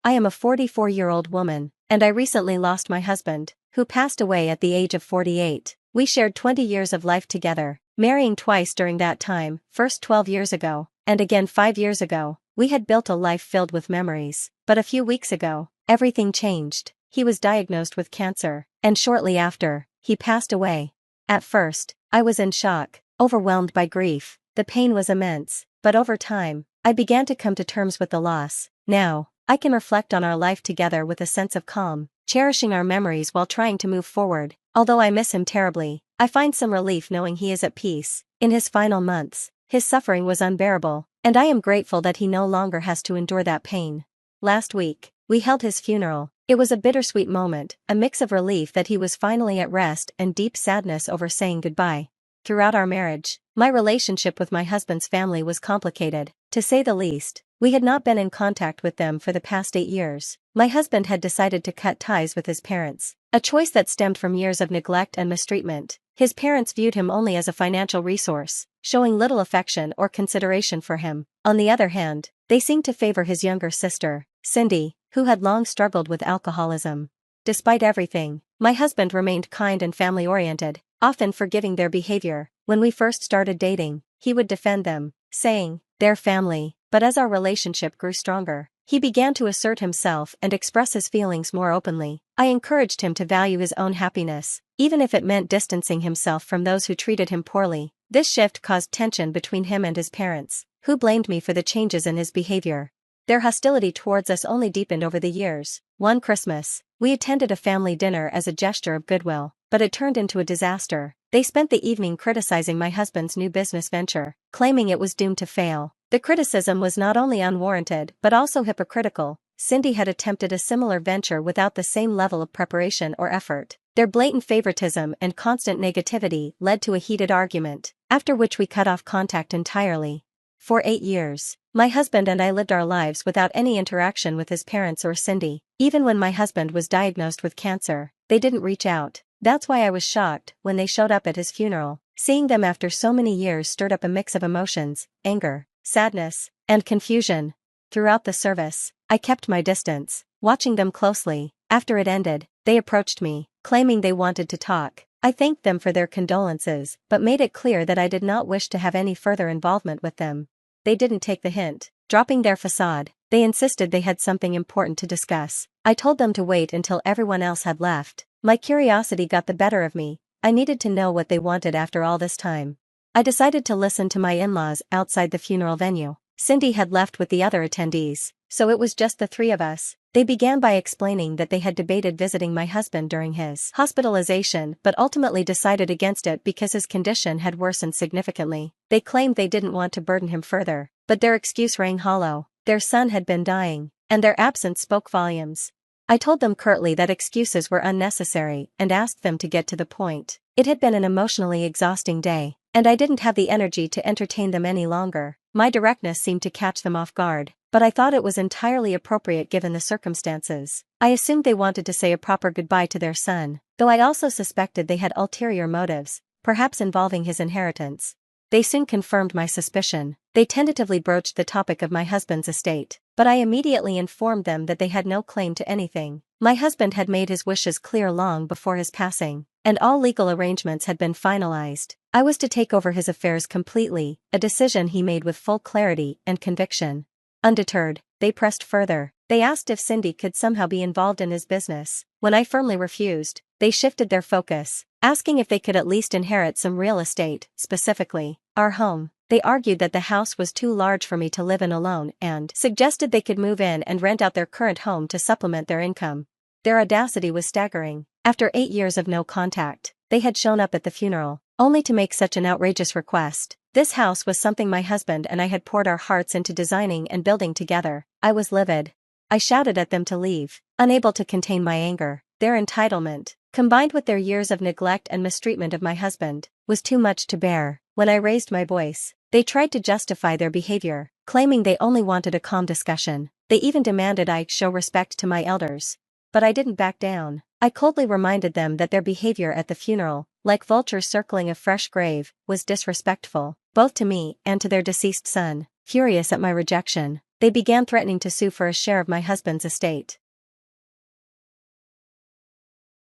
I am a 44-year-old woman, and I recently lost my husband, who passed away at the age of 48. We shared 20 years of life together, marrying twice during that time, first 12 years ago, and again 5 years ago. We had built a life filled with memories, but a few weeks ago, everything changed. He was diagnosed with cancer, and shortly after, he passed away. At first, I was in shock, overwhelmed by grief. The pain was immense, but over time, I began to come to terms with the loss. Now, I can reflect on our life together with a sense of calm, cherishing our memories while trying to move forward. Although I miss him terribly, I find some relief knowing he is at peace. In his final months, his suffering was unbearable, and I am grateful that he no longer has to endure that pain. Last week, we held his funeral. It was a bittersweet moment, a mix of relief that he was finally at rest and deep sadness over saying goodbye. Throughout our marriage, my relationship with my husband's family was complicated, to say the least. We had not been in contact with them for the past 8 years. My husband had decided to cut ties with his parents, a choice that stemmed from years of neglect and mistreatment. His parents viewed him only as a financial resource, showing little affection or consideration for him. On the other hand, they seemed to favor his younger sister, Cindy, who had long struggled with alcoholism. Despite everything, my husband remained kind and family-oriented, often forgiving their behavior. When we first started dating, he would defend them, saying, "They're family." But as our relationship grew stronger, he began to assert himself and express his feelings more openly. I encouraged him to value his own happiness, even if it meant distancing himself from those who treated him poorly. This shift caused tension between him and his parents, who blamed me for the changes in his behavior. Their hostility towards us only deepened over the years. One Christmas, we attended a family dinner as a gesture of goodwill, but it turned into a disaster. They spent the evening criticizing my husband's new business venture, claiming it was doomed to fail. The criticism was not only unwarranted but also hypocritical. Cindy had attempted a similar venture without the same level of preparation or effort. Their blatant favoritism and constant negativity led to a heated argument, after which we cut off contact entirely. For 8 years, my husband and I lived our lives without any interaction with his parents or Cindy. Even when my husband was diagnosed with cancer, they didn't reach out. That's why I was shocked when they showed up at his funeral. Seeing them after so many years stirred up a mix of emotions: anger, sadness, and confusion. Throughout the service, I kept my distance, watching them closely. After it ended, they approached me, claiming they wanted to talk. I thanked them for their condolences, but made it clear that I did not wish to have any further involvement with them. They didn't take the hint. Dropping their facade, they insisted they had something important to discuss. I told them to wait until everyone else had left. My curiosity got the better of me. I needed to know what they wanted after all this time. I decided to listen to my in-laws outside the funeral venue. Cindy had left with the other attendees, so it was just the 3 of us. They began by explaining that they had debated visiting my husband during his hospitalization but ultimately decided against it because his condition had worsened significantly. They claimed they didn't want to burden him further, but their excuse rang hollow. Their son had been dying, and their absence spoke volumes. I told them curtly that excuses were unnecessary and asked them to get to the point. It had been an emotionally exhausting day, and I didn't have the energy to entertain them any longer. My directness seemed to catch them off guard, but I thought it was entirely appropriate given the circumstances. I assumed they wanted to say a proper goodbye to their son, though I also suspected they had ulterior motives, perhaps involving his inheritance. They soon confirmed my suspicion. They tentatively broached the topic of my husband's estate, but I immediately informed them that they had no claim to anything. My husband had made his wishes clear long before his passing, and all legal arrangements had been finalized. I was to take over his affairs completely, a decision he made with full clarity and conviction. Undeterred, they pressed further. They asked if Cindy could somehow be involved in his business. When I firmly refused, they shifted their focus, asking if they could at least inherit some real estate, specifically our home. They argued that the house was too large for me to live in alone and suggested they could move in and rent out their current home to supplement their income. Their audacity was staggering. After 8 years of no contact, they had shown up at the funeral, only to make such an outrageous request. This house was something my husband and I had poured our hearts into designing and building together. I was livid. I shouted at them to leave, unable to contain my anger. Their entitlement, combined with their years of neglect and mistreatment of my husband, was too much to bear. When I raised my voice, they tried to justify their behavior, claiming they only wanted a calm discussion. They even demanded I show respect to my elders. But I didn't back down. I coldly reminded them that their behavior at the funeral, like vultures circling a fresh grave, was disrespectful, both to me and to their deceased son. Furious at my rejection, they began threatening to sue for a share of my husband's estate.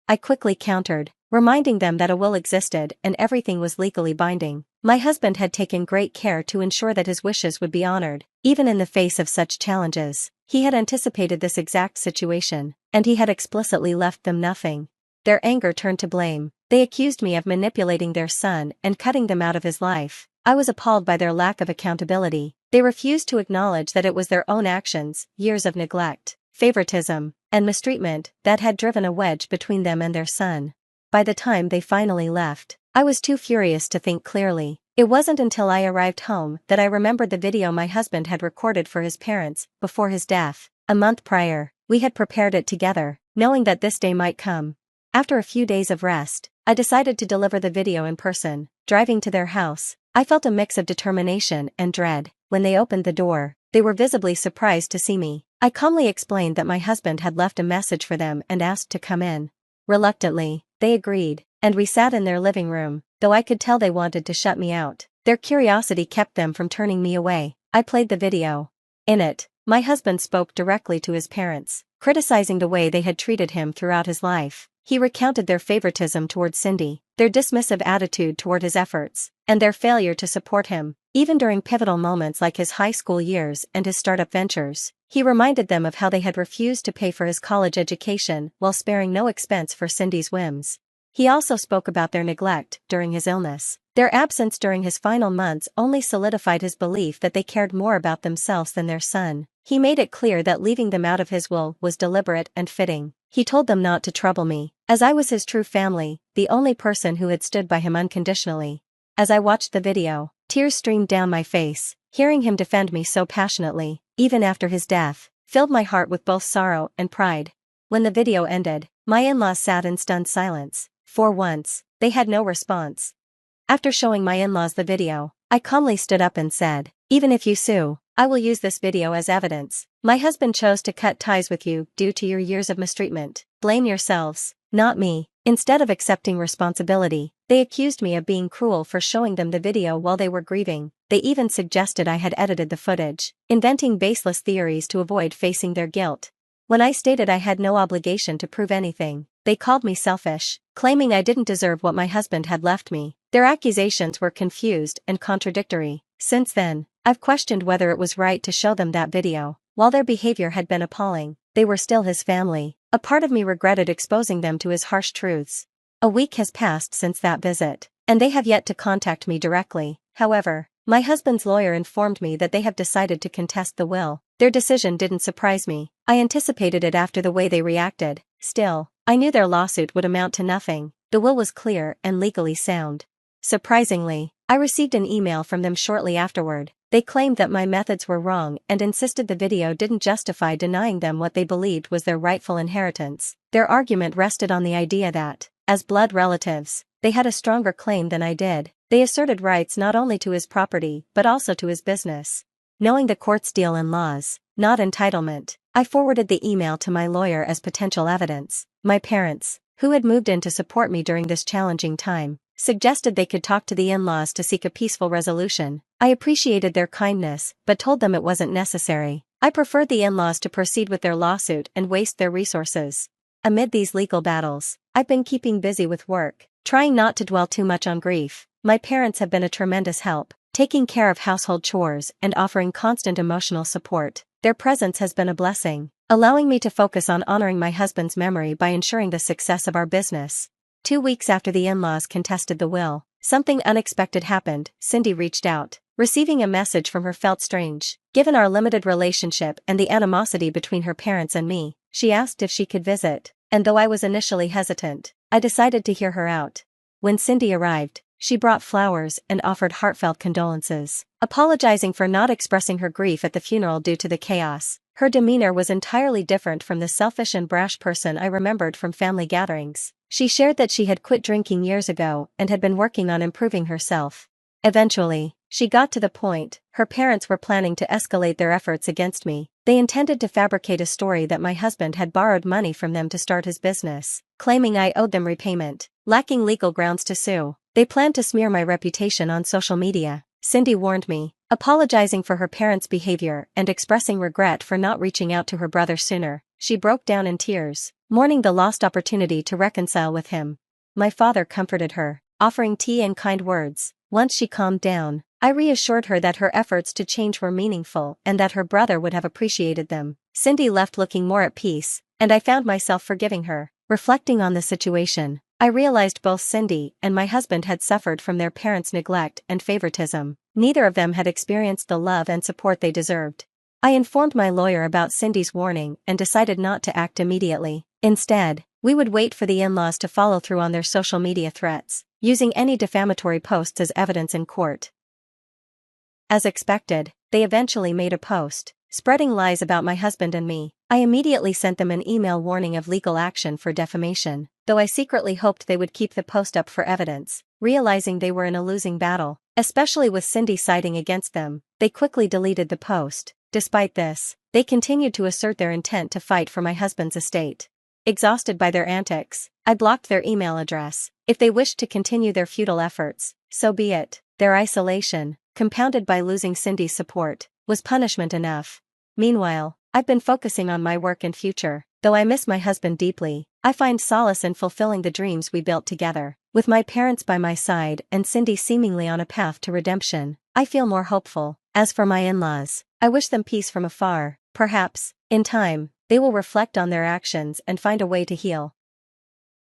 I quickly countered, reminding them that a will existed and everything was legally binding. My husband had taken great care to ensure that his wishes would be honored, even in the face of such challenges. He had anticipated this exact situation, and he had explicitly left them nothing. Their anger turned to blame. They accused me of manipulating their son and cutting them out of his life. I was appalled by their lack of accountability. They refused to acknowledge that it was their own actions, years of neglect, favoritism, and mistreatment that had driven a wedge between them and their son. By the time they finally left, I was too furious to think clearly. It wasn't until I arrived home that I remembered the video my husband had recorded for his parents before his death. A month prior, we had prepared it together, knowing that this day might come. After a few days of rest, I decided to deliver the video in person. Driving to their house, I felt a mix of determination and dread. When they opened the door, they were visibly surprised to see me. I calmly explained that my husband had left a message for them and asked to come in. Reluctantly, they agreed, and we sat in their living room, though I could tell they wanted to shut me out. Their curiosity kept them from turning me away. I played the video. In it, my husband spoke directly to his parents, criticizing the way they had treated him throughout his life. He recounted their favoritism toward Cindy, their dismissive attitude toward his efforts, and their failure to support him, even during pivotal moments like his high school years and his startup ventures. He reminded them of how they had refused to pay for his college education while sparing no expense for Cindy's whims. He also spoke about their neglect during his illness. Their absence during his final months only solidified his belief that they cared more about themselves than their son. He made it clear that leaving them out of his will was deliberate and fitting. He told them not to trouble me, as I was his true family, the only person who had stood by him unconditionally. As I watched the video, tears streamed down my face. Hearing him defend me so passionately, even after his death, filled my heart with both sorrow and pride. When the video ended, my in-laws sat in stunned silence. For once, they had no response. After showing my in-laws the video, I calmly stood up and said, "Even if you sue, I will use this video as evidence. My husband chose to cut ties with you due to your years of mistreatment. Blame yourselves, not me." Instead of accepting responsibility, they accused me of being cruel for showing them the video while they were grieving. They even suggested I had edited the footage, inventing baseless theories to avoid facing their guilt. When I stated I had no obligation to prove anything, they called me selfish, claiming I didn't deserve what my husband had left me. Their accusations were confused and contradictory. Since then, I've questioned whether it was right to show them that video. While their behavior had been appalling, they were still his family. A part of me regretted exposing them to his harsh truths. A week has passed since that visit, and they have yet to contact me directly. However, my husband's lawyer informed me that they have decided to contest the will. Their decision didn't surprise me. I anticipated it after the way they reacted. Still, I knew their lawsuit would amount to nothing. The will was clear and legally sound. Surprisingly, I received an email from them shortly afterward. They claimed that my methods were wrong and insisted the video didn't justify denying them what they believed was their rightful inheritance. Their argument rested on the idea that, as blood relatives, they had a stronger claim than I did. They asserted rights not only to his property but also to his business. Knowing the court's deal and laws, not entitlement, I forwarded the email to my lawyer as potential evidence. My parents, who had moved in to support me during this challenging time, suggested they could talk to the in-laws to seek a peaceful resolution. I appreciated their kindness, but told them it wasn't necessary. I preferred the in-laws to proceed with their lawsuit and waste their resources. Amid these legal battles, I've been keeping busy with work, trying not to dwell too much on grief. My parents have been a tremendous help, taking care of household chores and offering constant emotional support. Their presence has been a blessing, allowing me to focus on honoring my husband's memory by ensuring the success of our business. 2 weeks after the in-laws contested the will, something unexpected happened. Cindy reached out. Receiving a message from her felt strange. Given our limited relationship and the animosity between her parents and me, she asked if she could visit, and though I was initially hesitant, I decided to hear her out. When Cindy arrived, she brought flowers and offered heartfelt condolences, apologizing for not expressing her grief at the funeral due to the chaos. Her demeanor was entirely different from the selfish and brash person I remembered from family gatherings. She shared that she had quit drinking years ago and had been working on improving herself. Eventually, she got to the point. Her parents were planning to escalate their efforts against me. They intended to fabricate a story that my husband had borrowed money from them to start his business, claiming I owed them repayment. Lacking legal grounds to sue, they planned to smear my reputation on social media. Cindy warned me, Apologizing for her parents' behavior and expressing regret for not reaching out to her brother sooner, she broke down in tears, mourning the lost opportunity to reconcile with him. My father comforted her, offering tea and kind words. Once she calmed down, I reassured her that her efforts to change were meaningful and that her brother would have appreciated them. Cindy left looking more at peace, and I found myself forgiving her. Reflecting on the situation, I realized both Cindy and my husband had suffered from their parents' neglect and favoritism. Neither of them had experienced the love and support they deserved. I informed my lawyer about Cindy's warning and decided not to act immediately. Instead, we would wait for the in-laws to follow through on their social media threats, using any defamatory posts as evidence in court. As expected, they eventually made a post, spreading lies about my husband and me. I immediately sent them an email warning of legal action for defamation, though I secretly hoped they would keep the post up for evidence, realizing they were in a losing battle, especially with Cindy siding against them. They quickly deleted the post. Despite this, they continued to assert their intent to fight for my husband's estate. Exhausted by their antics, I blocked their email address. If they wished to continue their futile efforts, so be it. Their isolation, compounded by losing Cindy's support, was punishment enough. Meanwhile, I've been focusing on my work and future. Though I miss my husband deeply, I find solace in fulfilling the dreams we built together. With my parents by my side and Cindy seemingly on a path to redemption, I feel more hopeful. As for my in-laws, I wish them peace from afar. Perhaps, in time, they will reflect on their actions and find a way to heal.